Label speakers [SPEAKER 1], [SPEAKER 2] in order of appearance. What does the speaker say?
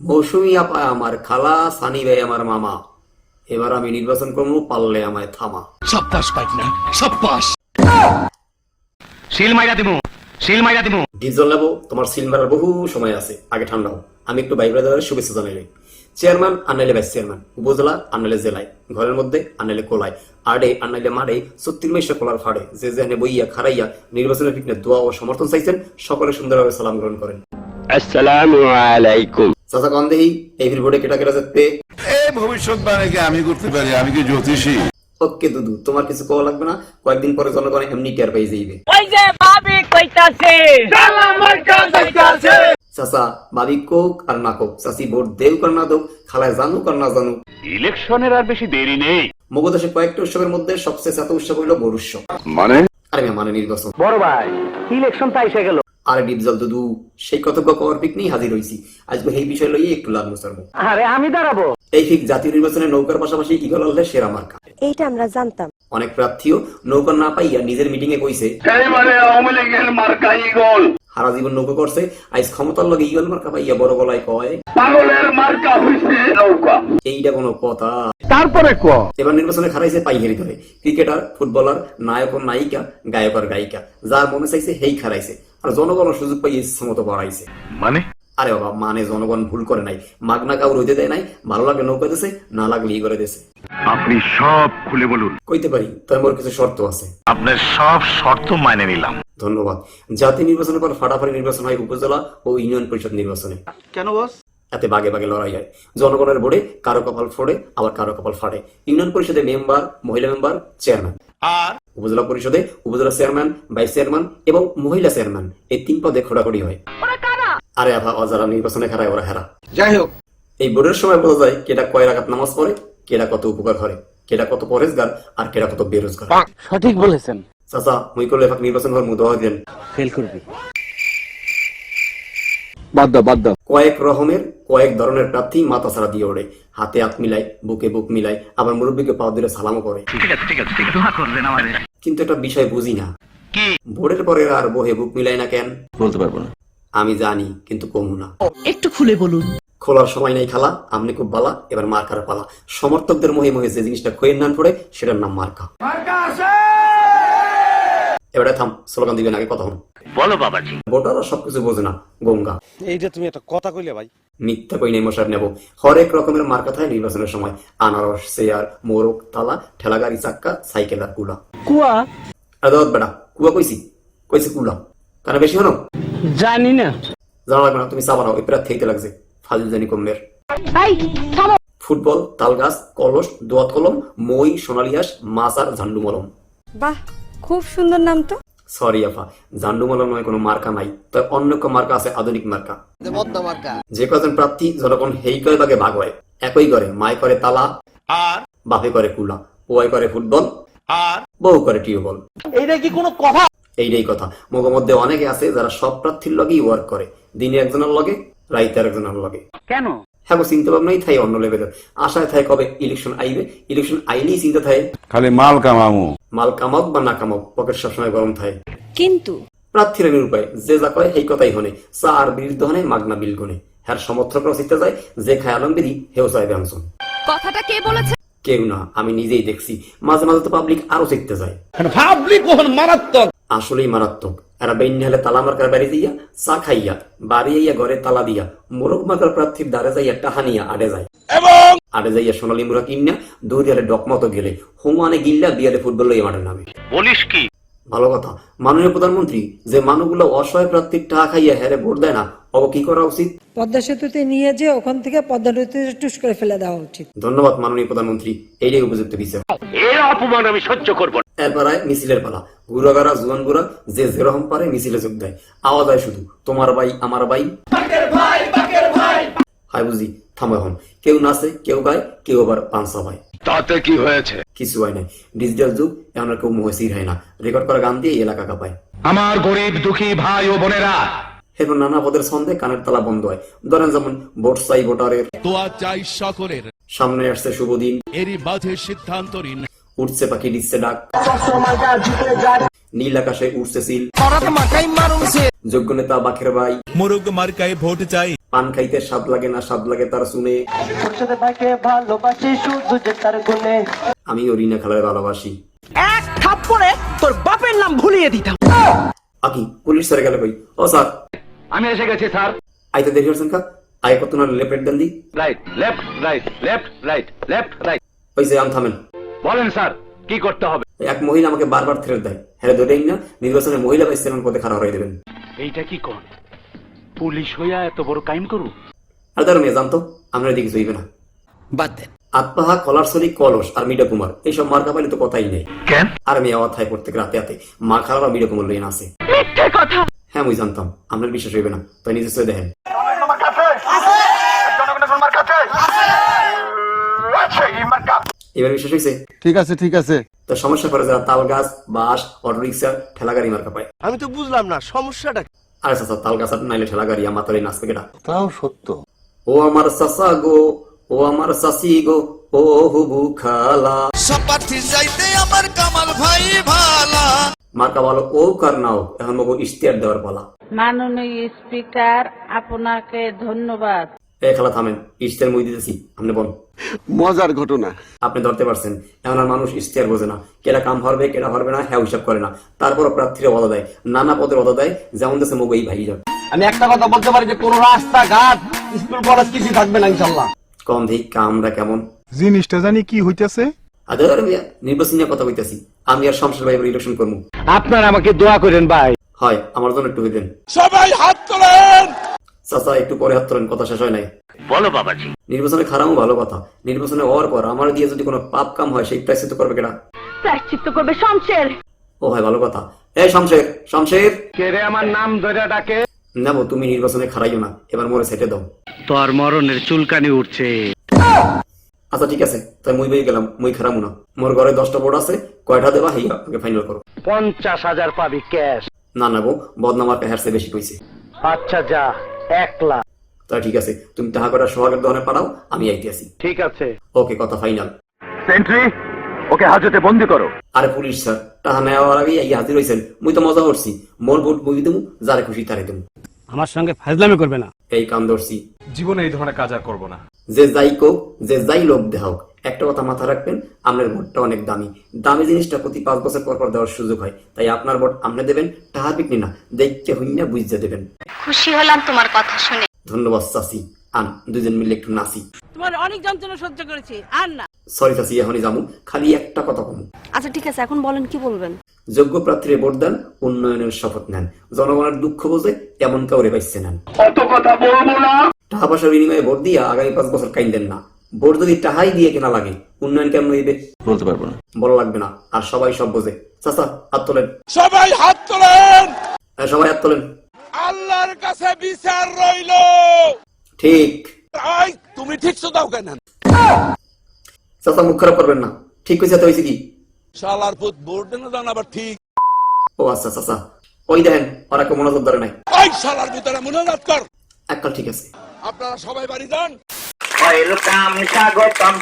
[SPEAKER 1] মৌসুমী আপা আমার খালা, সানি ভাই আমার মামা। এবার আমি নির্বাচন করবো, পারলে আমায় থামা।
[SPEAKER 2] সাব্বাস পাইকনা, সাব্বাস।
[SPEAKER 1] ডিজল নেবো, তোমার সিল মারার বহু সময় আছে, আগে ঠান্ডা হোক। আমি একটু ভাই ব্রাদারের শুভেচ্ছা জানাইলে। চেয়ারম্যান আনাইলে ভাইস চেয়ারম্যান, উপজেলা আনাইলে জেলায়, ঘরের মধ্যে আনাইলে কোলায়, আড়ে আনাইলে মাড়ে, 36 মাইশা কোলার ফাড়ে, যে যেখানে বইয়া খারাইয়া নির্বাচনের পিছনে দোয়া ও সমর্থন চাইছেন, সকলে সুন্দরভাবে সালাম গ্রহণ করেন।
[SPEAKER 3] আসসালামু আলাইকুম।
[SPEAKER 1] চাচা কন্দেহি এই ভোটে কেটা কেটা যেতে
[SPEAKER 2] ভবিষ্যৎবাণীকে আমি করতে পারি, আমি কি জ্যোতিষী?
[SPEAKER 1] ওকে দুদু, তোমার কিছু কোয়া লাগবে না, কয়েকদিন পরে জনগণ এমনি টের পাই যাইবে। চাচা ভাবি কোক আর না কোক, চাচি ভোট দেউ আর না দেউ, খালায় জানুক আর না জানুক,
[SPEAKER 3] ইলেকশনের আর বেশি দেরি নেই।
[SPEAKER 1] মগদেশে কয়েকটা উৎসবের মধ্যে সবচেয়ে চ্যাত উৎসব হইল ভোট উৎসব।
[SPEAKER 3] মানে
[SPEAKER 1] আরে মানে নির্বাচন।
[SPEAKER 3] বড় ভাই, ইলেকশন তা এসে গেল।
[SPEAKER 1] আরে ডিপজল দুদু, সেই কতজ্ঞ কর পিক নিয়ে হাজির হইছি। আজকে এই বিষয় লইয়ে একটু লাভ মুসারবো।
[SPEAKER 3] আরে আমি দাঁড়াবো।
[SPEAKER 1] এই ঠিক জাতীয় নির্বাচনে নৌকার পাশাপাশি ইগল হলে সেরা মার্কা।
[SPEAKER 4] এইটা আমরা জানতাম।
[SPEAKER 1] অনেক প্রার্থীও নৌকা না পাইয়া নিজের মিটিং এ কইছে
[SPEAKER 3] আওয়ামী লীগের মার্কা ইগল।
[SPEAKER 1] সারা জীবন নৌকা করছে, আজ ক্ষমতার লগে ইগল মার্কা পাইয়া বড় গলায় কয়
[SPEAKER 3] পাগলের মার্কা হইছে নৌকা।
[SPEAKER 1] এইটা কোনো কথা?
[SPEAKER 3] তারপরে ক
[SPEAKER 1] এবার নির্বাচনে খারাইছে পাইকারি ধরে, ক্রিকেটার, ফুটবলার, নায়ক ও নায়িকা, গায়ক আর গায়িকা, যার মনে চাইছে হেই খারাইছে, আর জনগণ সুযোগ পাই ইচ্ছা মতো বাড়াইছে।
[SPEAKER 3] মানে
[SPEAKER 1] আরে বাবা, মানে জনগণ ভুল করে নাই, মাগনা কাউ রইতে দেয় নাই, ভালো লাগলে নৌকা দিছে, না লাগলে ই করে দিছে।
[SPEAKER 3] আপনি সব খুলে বলুন।
[SPEAKER 1] কইতে পারি, তবে মোর কিছু শর্ত আছে।
[SPEAKER 3] আপনার সব শর্ত মানে নিলাম।
[SPEAKER 1] ধন্যবাদ। জাতীয় নির্বাচনের পর ফাটাফাটি নির্বাচন হয় উপজেলা ও ইউনিয়ন পরিষদ নির্বাচনে।
[SPEAKER 2] কেন বস?
[SPEAKER 1] এতে বাগে বাগে লড়াই হয়, জনগণের ভোটে কারো কপাল ফোড়ে, আবার কারো কপাল ফাটে। ইউনিয়ন পরিষদে মেম্বার, মহিলা মেম্বার, চেয়ারম্যান।
[SPEAKER 2] আর
[SPEAKER 1] উপজেলা পরিষদে উপজেলা চেয়ারম্যান, ভাইস চেয়ারম্যান এবং মহিলা চেয়ারম্যান, এই 3 পদে খোঁড়াখড়ি হয়। আরে আভা, যারা নির্বাচনে খারায় ওরা হেরা।
[SPEAKER 2] যাই হোক,
[SPEAKER 1] এই ভোটের সময় বোঝা যায় কেটা কয় রাকাত নামাজ পড়ে, কেটা কত উপকার করে, কেটা কত পরেজগার, আর কেটা কত বেরোজগার।
[SPEAKER 3] সঠিক বলেছেন।
[SPEAKER 1] চাচা মুই করলে এবার নির্বাচন হওয়ার মুদোয়া দিলেন।
[SPEAKER 3] ফেল করবি। বাদ দাও।
[SPEAKER 1] কয়েক ধরনের প্রার্থী মাথা ছাড়া দিয়ে ওড়ে, হাতে হাত মিলায়, বুকে বুক মিলায়, আবার মুরব্বীকে পাও দিলে সালামও করে।
[SPEAKER 3] ঠিক আছে দোয়া করবেন আমারে।
[SPEAKER 1] কিন্তু একটা বিষয় বুঝি না,
[SPEAKER 3] কি?
[SPEAKER 1] ভোটের পরে আর বহে বুক মিলাই না কেন?
[SPEAKER 3] বলতে পারবো না।
[SPEAKER 1] আমি জানি, কিন্তু কমু না।
[SPEAKER 5] একটু খুলে বলুন।
[SPEAKER 1] খোলার সময় নাই খালা, আপনি খুব বালা, এবার মার্কার পালা। সমর্থকদের মহে মহে যে জিনিসটা খয়ের নাম পড়ে, সেটার নাম মার্কা। এবারে থাম, স্লোগান দিবেন, আগে কথা হন।
[SPEAKER 3] বলো বাবাজি।
[SPEAKER 1] ভোটাররা সবকিছু বোঝে না, গঙ্গা।
[SPEAKER 2] এইটা তুমি একটা কথা কইলে ভাই।
[SPEAKER 1] মিথ্যা কই নেই মশার নেব, হরেক রকমের মার্কা থাকে নির্বাচনের সময়। আনারস, চেয়ার, মোরগ, তালা, ঠেলাগাড়ি, চাক্কা, সাইকেল আর কুলা।
[SPEAKER 3] কুয়া?
[SPEAKER 1] বেটা, কুয়া কইছি কুলা, কারণ বেশি হলো
[SPEAKER 3] জানি না।
[SPEAKER 1] জানা লাগবে না, তুমি চা বানাও, এবার থেইতে লাগছে ফাজিল জানি কমের। ফুটবল, তালগাছ, কলস, দোয়াত কলম, মই, সোনালী হাঁস, মাছ আর ঝান্ডু মলম।
[SPEAKER 4] বাহ, খুব সুন্দর নাম তো।
[SPEAKER 1] সরি আফা, ঝান্ডু মলম নয়, কোনো মার্কা নাই, তবে অন্য একটা মার্কা আছে, আধুনিক মার্কা। যে কজন প্রার্থী জনগণ হেই কয় ভাগে ভাগ হয়, একই করে মায় করে তালা,
[SPEAKER 2] আর
[SPEAKER 1] বাপে করে কুলা, ওয়াই করে ফুটবল,
[SPEAKER 2] আর
[SPEAKER 1] বউ করে টিউবল।
[SPEAKER 2] এইটা কি কোনো কথা?
[SPEAKER 1] এইটাই কথা। মগের মধ্যে অনেকে আছে যারা সব প্রার্থীর লগেই ওয়ার্ক করে, দিনে একজনের লগে, রাইতে আরেকজনের লগে।
[SPEAKER 3] কেন?
[SPEAKER 1] হ্যাঁ, চিন্তা ভাবনাই থাই অন্য লেভেলের, আশায় থাই কবে ইলেকশন আইবে, ইলেকশন আইলেই চিন্তা থাই
[SPEAKER 2] খালি মাল কামামু।
[SPEAKER 1] মাল কামাক বা না কামাক, পকেট সবসময় গরম থাকে।
[SPEAKER 4] কিন্তু
[SPEAKER 1] প্রার্থীরা নিরুপায়, যে যা কয় সেই কথাই হনে, চা আর বিরুদ্ধ হনে, মাগনা বিল গনে। হ্যার সমর্থকরা চিন্তা যায়, যে খায় আলমগীরি হেও চাইবে আনসন।
[SPEAKER 5] কথাটা কে বলেছে?
[SPEAKER 1] কেউ না, আমি নিজেই দেখছি। মাঝে মাঝে তো পাবলিক আরো শিখতে যায়।
[SPEAKER 2] পাবলিক ওহন মারাত্মক,
[SPEAKER 1] আসলেই মারাত্মক। এরা বেইন হলে তালা মার্কার বাড়ি দিয়া, চা খাইয়া, বাড়ি আইয়া ঘরে তালা দিয়া, মোরগ মার্কার প্রার্থীর দ্বারে যাইয়া টাহানিয়া আডে যায়,
[SPEAKER 2] এবং
[SPEAKER 1] আডে যাইয়া সোনালী মুরা কিনিয়া দুই দিয়ালে ডকমতো গেলে হুমানে গিল্লা বিয়ালে ফুটবল লইয়া মাঠে নামে।
[SPEAKER 3] বলিস কি?
[SPEAKER 1] ভালো কথা। মাননীয় প্রধানমন্ত্রী, যে মানুষগুলো অসহায় প্রার্থীর টাকা খাইয়া হেরে ভোট দেয় না, অব কি করা উচিত?
[SPEAKER 6] পদ্মা সেতুতে নিয়ে যে ওখান থেকে পদ্মা নদীতে টুস করে ফেলে দেওয়া উচিত।
[SPEAKER 1] ধন্যবাদ মাননীয় প্রধানমন্ত্রী, এইটাই উপযুক্ত বিচার।
[SPEAKER 3] এর অপমান আমি সহ্য করব না।
[SPEAKER 1] এরপর মিছিলের পালা। গুড়াগারা জুয়ান গুড়া যে যেরকম পারে মিছিলে যোগ দেয়, আওয়াজ হয় শুধু তোমার ভাই আমার ভাই। হাই বুঝি, থামো এখন। কেউ নাচে, কেউ গায়, কেউ আবার পাঁচা ভাই।
[SPEAKER 3] তাতে কি হয়েছে?
[SPEAKER 1] কিছু হয় নাই, ডিজিটাল যুগ, এমন কেউ মহসির হয় না। রেকর্ড করা গান দিয়ে এলাকা কাঁপায়।
[SPEAKER 3] আমার গরিব দুঃখী ভাই ও বোনেরা,
[SPEAKER 1] এরপর নানা পদের ছন্দে কানের তালা বন্ধ হয়। ধরেন যেমন ভোট চাই ভোটারের,
[SPEAKER 2] দোয়া চাই সকলের,
[SPEAKER 1] সামনে আসছে শুভ দিন,
[SPEAKER 2] এরই মাঝে সিদ্ধান্ত নিন,
[SPEAKER 1] উঠছে পাখি দিচ্ছে ডাক, নীল আকাশে উঠছে সিল, যোগ্য নেতা বাখের ভাই,
[SPEAKER 7] মোরগ মার্কায় ভোট চাই।
[SPEAKER 1] পান খাইতে স্বাদ লাগে না, স্বাদ লাগে তার শুনে, আমি রিনা খালার ভালোবাসি।
[SPEAKER 5] এক থাপ্পড়ে তোর বাপের নাম ভুলিয়ে দিতাম।
[SPEAKER 1] আকি পুলিশ স্যার গেল কই? ও স্যার
[SPEAKER 3] আমি এসে গেছি স্যার।
[SPEAKER 1] আইতে দেরি হচ্ছেন কা? আই কত না লেফট দেন দি,
[SPEAKER 3] right left right left right left right.
[SPEAKER 1] ওই যে আম থামেন।
[SPEAKER 3] বলেন স্যার কি করতে হবে?
[SPEAKER 1] এক মহিলা আমাকে বারবার থ্রেট দেয়, হ্যাঁ ধরেই না নির্বাচনে মহিলা ভাইস চেয়ারম্যান পদে খাড়া হয়ে দেবেন।
[SPEAKER 3] এইটা কি কোন পুলিশ হইয়া এত বড় কাইম করু?
[SPEAKER 1] আর ধরো মেয়ে জানতো আমরা দিকে জইবে না,
[SPEAKER 5] বাদ দেন।
[SPEAKER 1] আত্মাহা কলারসরি কলস আর মিডা কুমার এইসব মার্কা পাইলে তো কথাই নেই।
[SPEAKER 3] কেন?
[SPEAKER 1] আর মেয়ে অথায় প্রত্যেক রাতে রাতে মা খারাপ আর মিডা কুমার লইন আছে।
[SPEAKER 5] মিথ্যে কথা।
[SPEAKER 1] হ্যাঁ মুই জানতাম, আপনার বিশ্বাস হইবে না, তাই নিজে সই দেখেন। এবার বিশ্বাস হয়েছে?
[SPEAKER 2] ঠিক আছে ঠিক আছে।
[SPEAKER 1] তো সমস্যা করে যারা তাল গাছ, বাস, অটো রিক্সা, ঠেলা গাড়ি মার্কা পায়।
[SPEAKER 8] আমি তো বুঝলাম না সমস্যাটা কি?
[SPEAKER 1] আরে চাচা তাল গাছ আর নাইলে ঠেলা গাড়ি আমার তালে নাচবে কেটা?
[SPEAKER 2] তাও সত্য।
[SPEAKER 1] ও আমার চাচা গো, ও আমার চাচি গো, ও হুবু খালা,
[SPEAKER 8] যাইতে আমার কামাল ভাই ভালা।
[SPEAKER 1] মার্কা বলো ও কার নাও, এখন মগো ইশতেহার দেওয়ার পালা।
[SPEAKER 9] মাননীয় স্পিকার, আপনাকে ধন্যবাদ।
[SPEAKER 1] এ খেলা থামেন, ইশতেহার মুই দিতেছি, আপনি বল।
[SPEAKER 2] মজার ঘটনা।
[SPEAKER 1] আপনি ধরতে পারছেন এখন আর মানুষ ইশতেহার বোঝে না, কেটা কাম হরবে কেটা হরবে না হ্যাঁ হিসাব করে না, তারপর প্রার্থীরা ওয়াদা দেয়, নানা পদের ওয়াদা দেয়, যেমন দেশে মগো এই ভাই যাবে।
[SPEAKER 8] আমি একটা কথা বলতে পারি যে কোন রাস্তাঘাট স্কুল কলেজ কিছু থাকবে না ইনশাল্লাহ।
[SPEAKER 1] কম দিক কামরা কেমন
[SPEAKER 7] জিনিসটা জানি কি হইতেছে।
[SPEAKER 1] আদর মিয়া নির্বাচন নিয়ে কথা কইতাছি, আমি আর শামসুর ভাই ইলেকশন করবো।
[SPEAKER 3] আপনার আমাকে দোয়া করেন ভাই।
[SPEAKER 1] হয় আমার জন্য একটু হইতেন।
[SPEAKER 8] সবাই হাত তোলেন।
[SPEAKER 1] চাচা একটু পরে হাত তোলেন, কথা শেষ হয় নাই।
[SPEAKER 3] বলো বাবাজি।
[SPEAKER 1] নির্বাচনে খারাপও ভালো কথা, নির্বাচনে হওয়ার পর আমার দিয়ে যদি কোনো পাপ কাম হয় সেই প্রায়শ্চিত্ত করবে কেনা?
[SPEAKER 9] প্রায়শ্চিত্ত করবে শমশের।
[SPEAKER 1] ও হয় ভালো কথা। এই শমশের, শমশের
[SPEAKER 3] কে রে আমার নাম ধরে ডাকে?
[SPEAKER 1] নেবো, তুমি নির্বাচনে খারাইও না, এবার মোরে সেটে দাও।
[SPEAKER 3] তোর মরণের চুলকানি উঠছে।
[SPEAKER 1] আচ্ছা ঠিক আছে, তাই মুই বই গেলাম, মুই খারামু না। মোর ঘরে 10টা বোর্ড আছে, কয়টা দেবা হেই আগে ফাইনাল করো।
[SPEAKER 3] 50,000 পাবি ক্যাশ।
[SPEAKER 1] না নেবো, বদনামার হেয়ার সে বেশি কইছে।
[SPEAKER 3] আচ্ছা যা 1 লাখ।
[SPEAKER 1] তা ঠিক আছে, তুমি টাকা কটা সোহাগের দোকানে পাঠাও, আমি আইতে আসি।
[SPEAKER 3] ঠিক আছে।
[SPEAKER 1] ওকে, কথা ফাইনাল।
[SPEAKER 3] সেন্ট্রি ওকে হাজতে বন্দি করো।
[SPEAKER 1] আরে পুলিশ স্যার, টাকা নেওয়ার আগে এই হাজির হয়েছেন, মুই তো মজা করছি। মোর ভোট বই দেবো, যারে খুশি তারে দেবো।
[SPEAKER 7] আমার সঙ্গে ফাজলামি করবে না।
[SPEAKER 1] এই কাম ধরছি,
[SPEAKER 7] জীবনে এই ধরনের কাজ আর করবো না।
[SPEAKER 1] যে যাই কোক, যে যাই লোক দেখাওক, একটা কথা মাথা রাখবেন, আপনার ভোটটা অনেক দামি। দামি জিনিসটা প্রতি 5 বছর পর পর দেওয়ার সুযোগ হয়, তাই আপনার ভোট আপনি দেবেন, টাকা পিকনি না, দেখতে হই না বুঝতে দেবেন।
[SPEAKER 4] খুশি হলাম তোমার কথা শুনে।
[SPEAKER 1] ধন্যবাদ চাচি, আন দুজন মিলে একটু নাচি।
[SPEAKER 9] তোমার অনেক যন্ত্রণা সহ্য করেছি, আর না।
[SPEAKER 1] সরি চাচি, এখনই যাবো, খালি একটা কথা কম।
[SPEAKER 4] আচ্ছা ঠিক আছে, এখন বলেন কি বলবেন।
[SPEAKER 1] যোগ্য প্রার্থীর ভোট দেন, উন্নয়নের শপথ নেন, জনগণের দুঃখ বোঝে এমন কাউরে পাইছে নেন।
[SPEAKER 3] অত কথা বলবো না।
[SPEAKER 1] টাকা পয়সার বিনিময়ে ভোট দিয়া আগামী 5 বছর কাইন্দেন না। ভোট যদি টাহাই দিয়ে কেনা লাগে, উন্নয়ন কেমন হইবে
[SPEAKER 2] বলতে পারবো না।
[SPEAKER 1] বলা লাগবে না, আর সবাই সব বোঝে। চাচা হাত তোলেন,
[SPEAKER 8] সবাই হাত তোলেন।
[SPEAKER 1] হ্যাঁ সবাই হাত তোলেন।
[SPEAKER 8] আল্লাহর কাছে বিচার রইল।
[SPEAKER 1] ঠিক।
[SPEAKER 8] আই তুমি ঠিকছো দাও কেন?
[SPEAKER 1] চাচা মুখ খারাপ করবেন না, ঠিক হয়েছে তো হয়েছে কি?
[SPEAKER 8] শালার পুত ভোট দেন দাও না আবার ঠিক।
[SPEAKER 1] ও আচ্ছা চাচা, ওই দেখেন ওরা কেউ মনোযোগ ধরে নাই।
[SPEAKER 8] ওই শালার ভিতরে মনোনাদ কর।
[SPEAKER 1] এককাল ঠিক আছে।
[SPEAKER 8] আপনারা সবাই বাড়ি যান।
[SPEAKER 3] ওয়েলকাম স্বাগতম